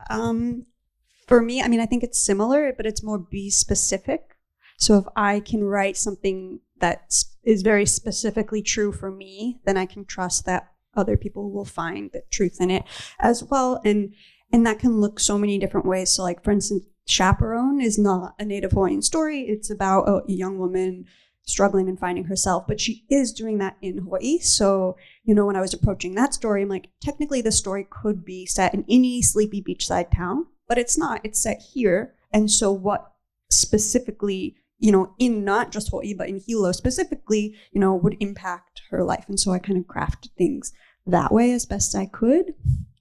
For me, I mean, I think it's similar, but it's more be specific. So if I can write something that is very specifically true for me, then I can trust that other people will find the truth in it as well. And that can look so many different ways. So for instance, Chaperone is not a Native Hawaiian story. It's about a young woman struggling and finding herself, but she is doing that in Hawaii. So, when I was approaching that story, I'm like, technically the story could be set in any sleepy beachside town, but it's not. It's set here. And so what specifically, in not just Hawaii, but in Hilo specifically, would impact her life. And so I kind of crafted things that way as best I could.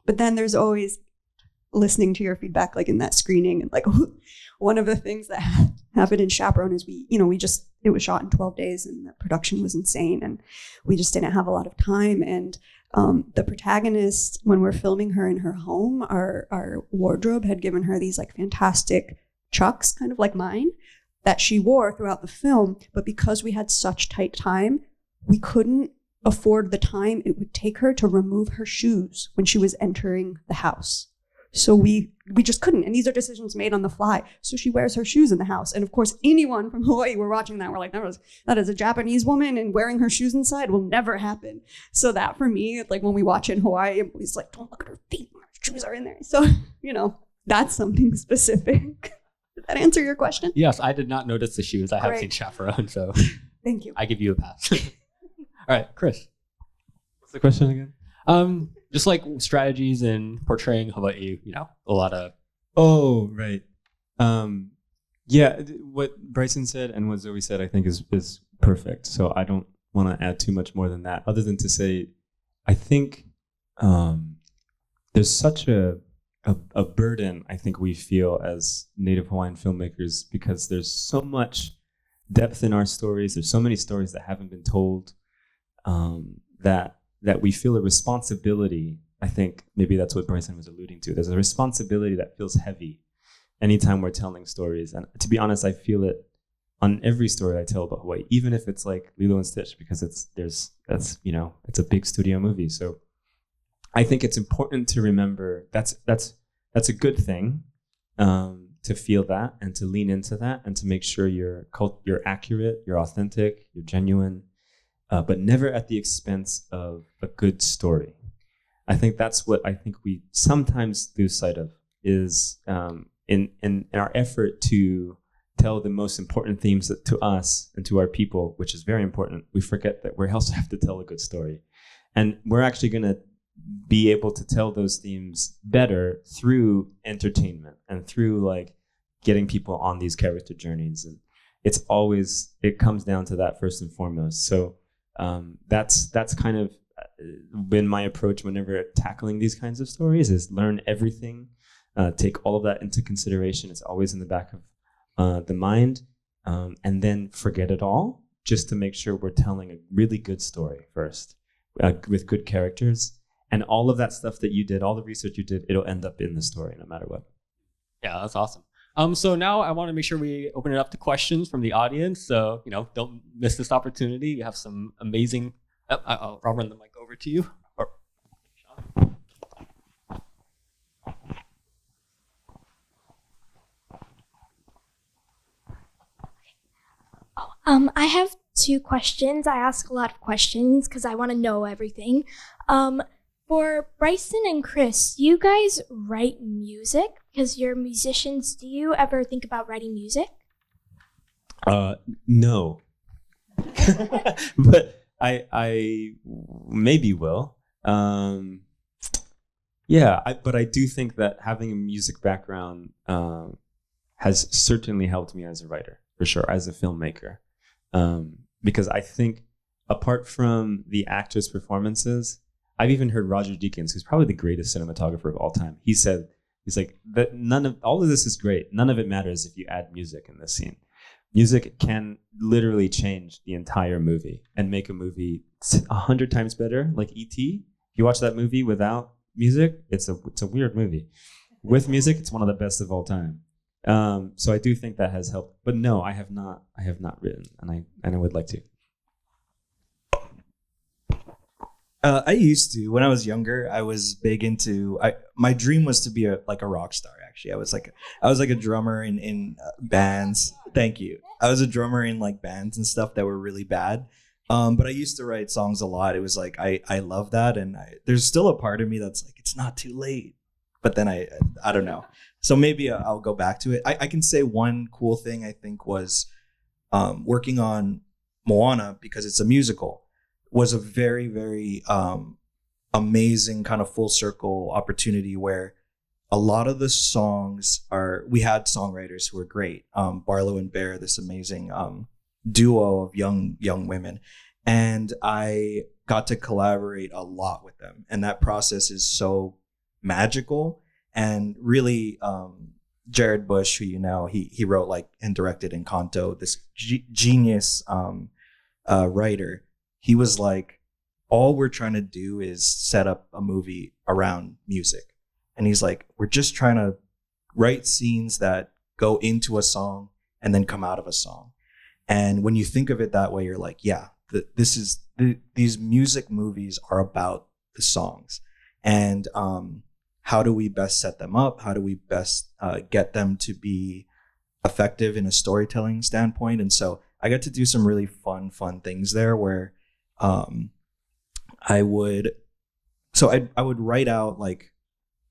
But then there's always listening to your feedback, in that screening. And one of the things that happened in Chaperone is it was shot in 12 days and the production was insane. And we just didn't have a lot of time. And the protagonist, when we're filming her in her home, our wardrobe had given her these fantastic chucks, kind of like mine, that she wore throughout the film. But because we had such tight time, we couldn't afford the time it would take her to remove her shoes when she was entering the house. So we just couldn't. And these are decisions made on the fly. So she wears her shoes in the house. And of course, anyone from Hawaii, we're watching that, we're like, that is a Japanese woman, and wearing her shoes inside will never happen. So that for me, when we watch in Hawaii, I'm always like, don't look at her feet, her shoes are in there. So, that's something specific. Did that answer your question? Yes, I did not notice the shoes. I have seen Chaperone, so thank you. I give you a pass. All right, Chris. What's the question again? Just strategies in portraying Hawaii, a lot of. Oh, right. What Bryson said and what Zoe said, I think is perfect. So I don't want to add too much more than that, other than to say, I think there's such a burden, I think we feel as Native Hawaiian filmmakers, because there's so much depth in our stories. There's so many stories that haven't been told, that we feel a responsibility. I think maybe that's what Bryson was alluding to. There's a responsibility that feels heavy anytime we're telling stories. And to be honest, I feel it on every story I tell about Hawaii, even if it's Lilo and Stitch, because it's a big studio movie. So I think it's important to remember that's a good thing, to feel that and to lean into that and to make sure you're accurate, you're authentic, you're genuine, but never at the expense of a good story. I think that's what I think we sometimes lose sight of, is in our effort to tell the most important themes to us and to our people, which is very important, we forget that we also have to tell a good story. And we're actually going to be able to tell those themes better through entertainment and through getting people on these character journeys. And it comes down to that first and foremost. So that's kind of been my approach whenever tackling these kinds of stories, is learn everything, take all of that into consideration. It's always in the back of the mind, and then forget it all, just to make sure we're telling a really good story first. with good characters. And all of that stuff that you did, all the research you did, it'll end up in the story no matter what. Yeah, that's awesome. So now I want to make sure we open it up to questions from the audience. So, don't miss this opportunity. You have some amazing... I'll run the mic over to you. I have 2 questions. I ask a lot of questions because I want to know everything. For Bryson and Chris, you guys write music because you're musicians. Do you ever think about writing music? No. But I maybe will. But I do think that having a music background has certainly helped me as a writer, for sure, as a filmmaker. Because I think apart from the actors' performances, I've even heard Roger Deakins, who's probably the greatest cinematographer of all time. He's like, that all of this is great. None of it matters if you add music in this scene. Music can literally change the entire movie and make a movie 100 times better. Like E.T., if you watch that movie without music, it's a weird movie. With music, it's one of the best of all time. So I do think that has helped. But no, I have not written, and I would like to. I used to. When I was younger, I was big into. My dream was to be a rock star. Actually, I was like a drummer in bands. Thank you. I was a drummer in like bands and stuff that were really bad. But I used to write songs a lot. It was like I love that, and there's still a part of me that's like it's not too late. But then I don't know. So maybe I'll go back to it. I can say one cool thing I think was working on Moana, because it's a musical, was a very, very amazing kind of full circle opportunity where a lot of the songs we had songwriters who were great. Barlow and Bear, this amazing duo of young women. And I got to collaborate a lot with them. And that process is so magical. And really, Jared Bush, who he wrote like and directed Encanto, this genius writer. He was like, all we're trying to do is set up a movie around music. And he's like, we're just trying to write scenes that go into a song and then come out of a song. And when you think of it that way, you're like, yeah, these music movies are about the songs. And how do we best set them up? How do we best get them to be effective in a storytelling standpoint? And so I got to do some really fun things there where I would write out like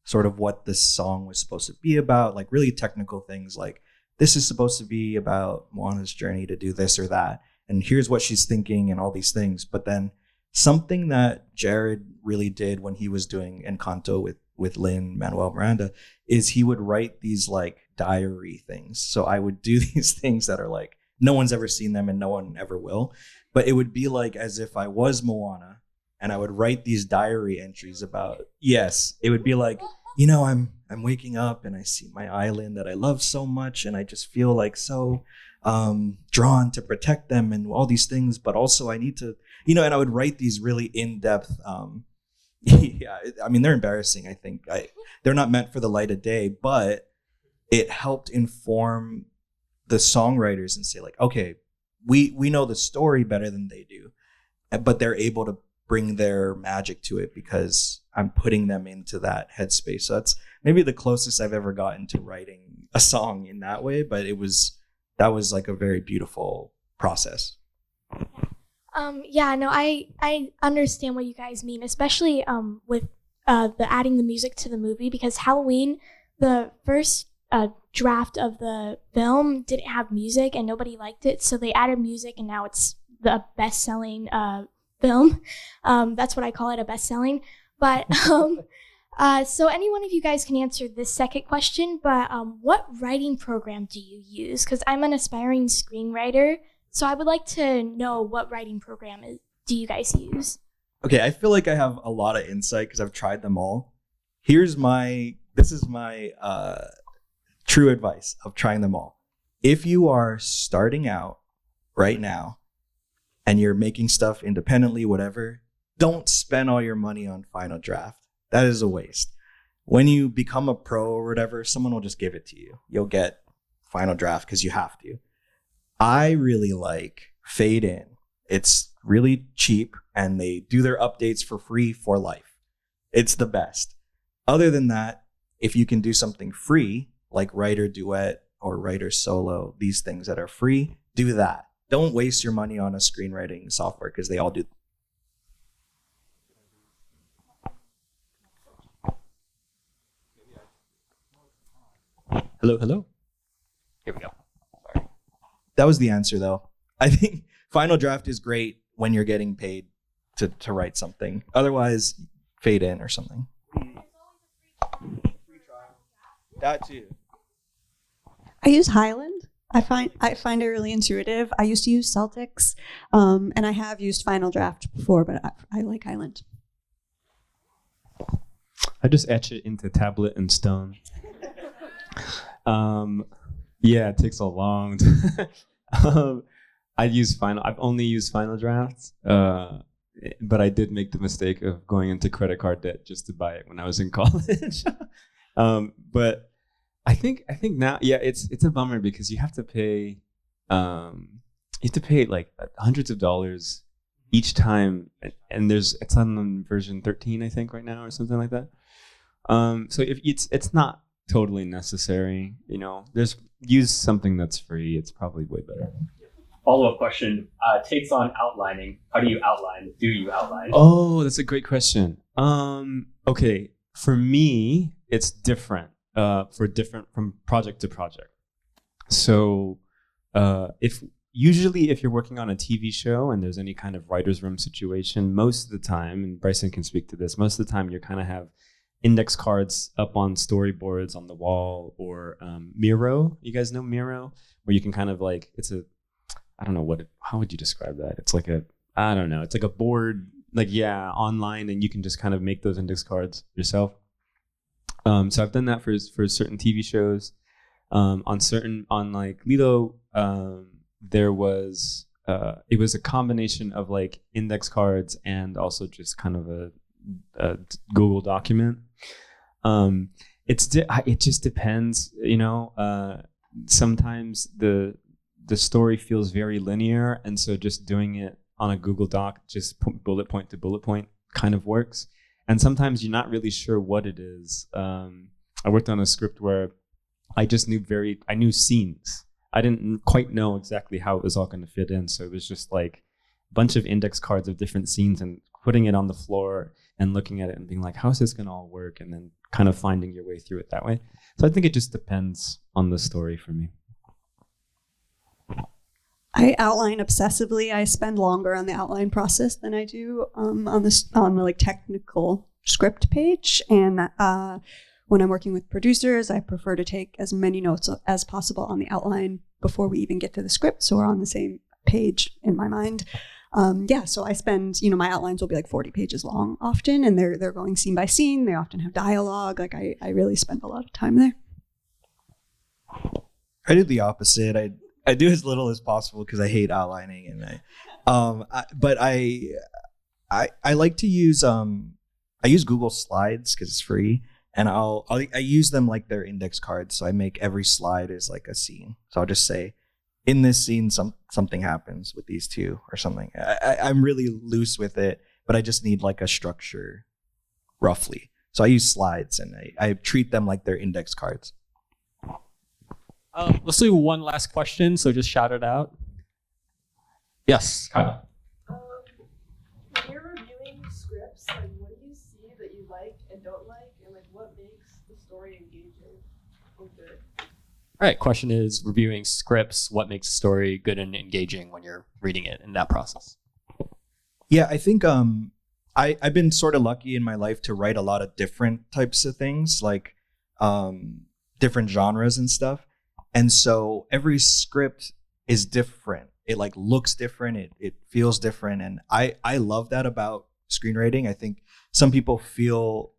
sort of what the song was supposed to be about, like really technical things like this is supposed to be about Moana's journey to do this or that. And here's what she's thinking and all these things. But then something that Jared really did when he was doing Encanto with Lin-Manuel Miranda is he would write these like diary things. So I would do these things that are like, no one's ever seen them and no one ever will. But it would be like as if I was Moana and I would write these diary entries about, yes, it would be like, I'm waking up and I see my island that I love so much and I just feel like so drawn to protect them and all these things, but also I need to, and I would write these really in-depth, they're embarrassing. I think they're not meant for the light of day, but it helped inform the songwriters and say like, okay, we know the story better than they do, but they're able to bring their magic to it because I'm putting them into that headspace. So that's maybe the closest I've ever gotten to writing a song in that way, but that was like a very beautiful process. I understand what you guys mean, especially with the adding the music to the movie, because Halloween, the first draft of the film didn't have music and nobody liked it, so they added music and now it's the best-selling film. That's what I call it, a best-selling. But so any one of you guys can answer this second question, but what writing program do you use? Because I'm an aspiring screenwriter, so I would like to know what writing program do you guys use? Okay, I feel like I have a lot of insight because I've tried them all. This is my true advice of trying them all. If you are starting out right now and you're making stuff independently, whatever, don't spend all your money on Final Draft. That is a waste. When you become a pro or whatever, someone will just give it to you. You'll get Final Draft because you have to. I really like Fade In. It's really cheap and they do their updates for free for life. It's the best. Other than that, if you can do something free, like Writer Duet or Writer Solo, these things that are free, do that. Don't waste your money on a screenwriting software because they all do. Hello, hello. Here we go. Sorry. That was the answer, though. I think Final Draft is great when you're getting paid to write something. Otherwise, Fade In or something. That too. I use Highland. I find it really intuitive. I used to use Celtics, and I have used Final Draft before, but I like Highland. I just etch it into tablet and stone. Yeah, it takes a long time. I've only used Final Drafts, but I did make the mistake of going into credit card debt just to buy it when I was in college. But I think now, yeah, it's a bummer because you have to pay like hundreds of dollars each time, and it's on version 13, I think, right now or something like that. So if it's not totally necessary, use something that's free. It's probably way better. Follow-up question, takes on outlining. How do you outline? Do you outline? Oh, that's a great question. Okay, for me, it's different. From project to project. So if you're working on a TV show and there's any kind of writer's room situation, most of the time, and Bryson can speak to this, most of the time you kind of have index cards up on storyboards on the wall, or Miro. You guys know Miro? Where you can kind of like, how would you describe that? It's like it's like a board, online, and you can just kind of make those index cards yourself. So I've done that for certain TV shows. On like LILO, it was a combination of like index cards and also just kind of a Google document. It just depends, sometimes the story feels very linear, and so just doing it on a Google Doc, just bullet point to bullet point, kind of works. And sometimes you're not really sure what it is. I worked on a script where I just knew scenes. I didn't quite know exactly how it was all going to fit in. So it was just like a bunch of index cards of different scenes and putting it on the floor and looking at it and being like, how is this going to all work? And then kind of finding your way through it that way. So I think it just depends on the story for me. I outline obsessively. I spend longer on the outline process than I do on the like technical script page. And when I'm working with producers, I prefer to take as many notes as possible on the outline before we even get to the script, so we're on the same page in my mind. So I spend, my outlines will be like 40 pages long often, and they're going scene by scene. They often have dialogue. Like I really spend a lot of time there. I do the opposite. I do as little as possible because I hate outlining, and I like to use I use Google Slides because it's free, and I use them like they're index cards. So I make every slide is like a scene. So I'll just say, in this scene, something happens with these two or something. I'm really loose with it, but I just need like a structure, roughly. So I use slides, and I treat them like they're index cards. Let's do one last question, so just shout it out. Yes, Kyle. When you're reviewing scripts, what do you see that you like and don't like, and what makes the story engaging or good? All right, question is, reviewing scripts, what makes a story good and engaging when you're reading it in that process? Yeah, I think I've been sort of lucky in my life to write a lot of different types of things, like different genres and stuff. And so every script is different. It looks different. It feels different. And I love that about screenwriting. I think some people feel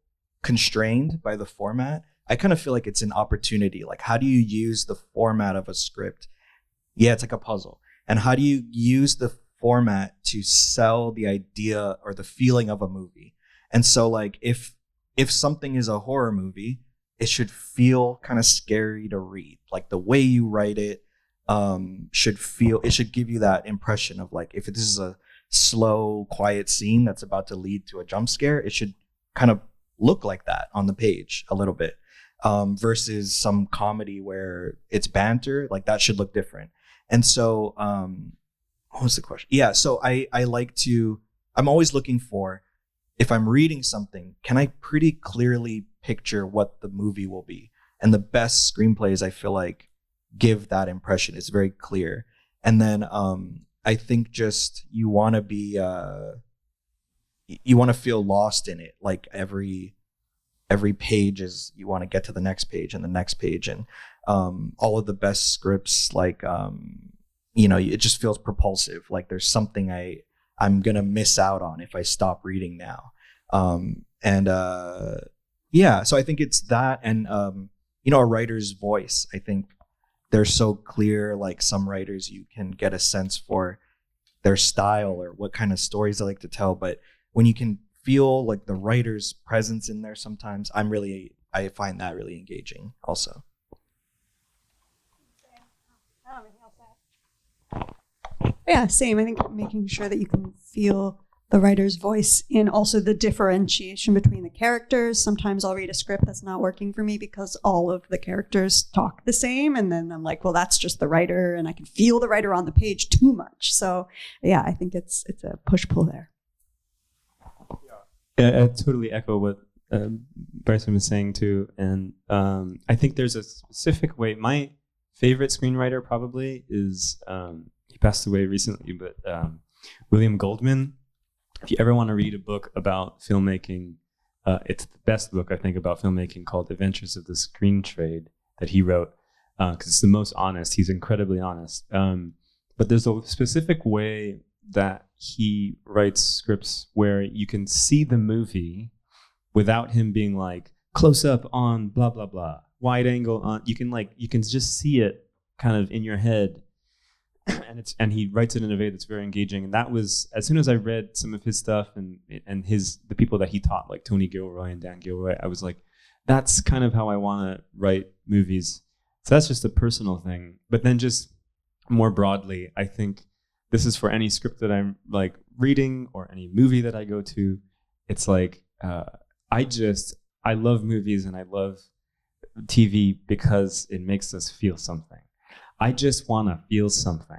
constrained by the format. I kind of feel like it's an opportunity. Like, how do you use the format of a script? Yeah, it's like a puzzle. And how do you use the format to sell the idea or the feeling of a movie. And so like if something is a horror movie, it should feel kind of scary to read. Like the way you write it should give you that impression of like, if this is a slow, quiet scene that's about to lead to a jump scare, it should kind of look like that on the page a little bit. Versus some comedy where it's banter, like that should look different. And so, what was the question? Yeah, so I'm always looking for, if I'm reading something, can I pretty clearly picture what the movie will be? And the best screenplays, I feel like, give that impression. It's very clear. And then I think just you want to be, you want to feel lost in it. Like every page is, you want to get to the next page and the next page. And all of the best scripts, like, it just feels propulsive. Like there's something I'm going to miss out on if I stop reading now. So I think it's that. And, a writer's voice, I think they're so clear. Like some writers, you can get a sense for their style or what kind of stories they like to tell. But when you can feel like the writer's presence in there, sometimes I find that really engaging also. Yeah, same. I think making sure that you can feel the writer's voice in also the differentiation between the characters. Sometimes I'll read a script that's not working for me because all of the characters talk the same. And then I'm like, well, that's just the writer. And I can feel the writer on the page too much. So yeah, I think it's a push-pull there. Yeah, I totally echo what Bryson was saying too. And I think there's a specific way. My favorite screenwriter probably is, he passed away recently, but William Goldman. If you ever want to read a book about filmmaking, it's the best book, I think, about filmmaking, called Adventures of the Screen Trade, that he wrote, because it's the most honest. He's incredibly honest. But there's a specific way that he writes scripts where you can see the movie without him being like, close up on blah, blah, blah, wide angle on. You can just see it kind of in your head. And he writes it in a way that's very engaging. And that was, as soon as I read some of his stuff and the people that he taught, like Tony Gilroy and Dan Gilroy, I was like, that's kind of how I want to write movies. So that's just a personal thing. But then just more broadly, I think this is for any script that I'm like reading or any movie that I go to. It's like, I love movies and I love TV because it makes us feel something. I just want to feel something.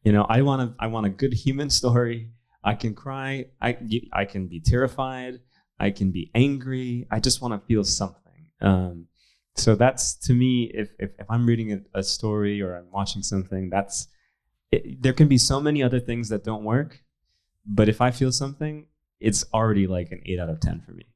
I want a good human story. I can cry. I can be terrified. I can be angry. I just want to feel something. So that's, to me, if I'm reading a story or I'm watching something, there can be so many other things that don't work. But if I feel something, it's already like an 8 out of 10 for me.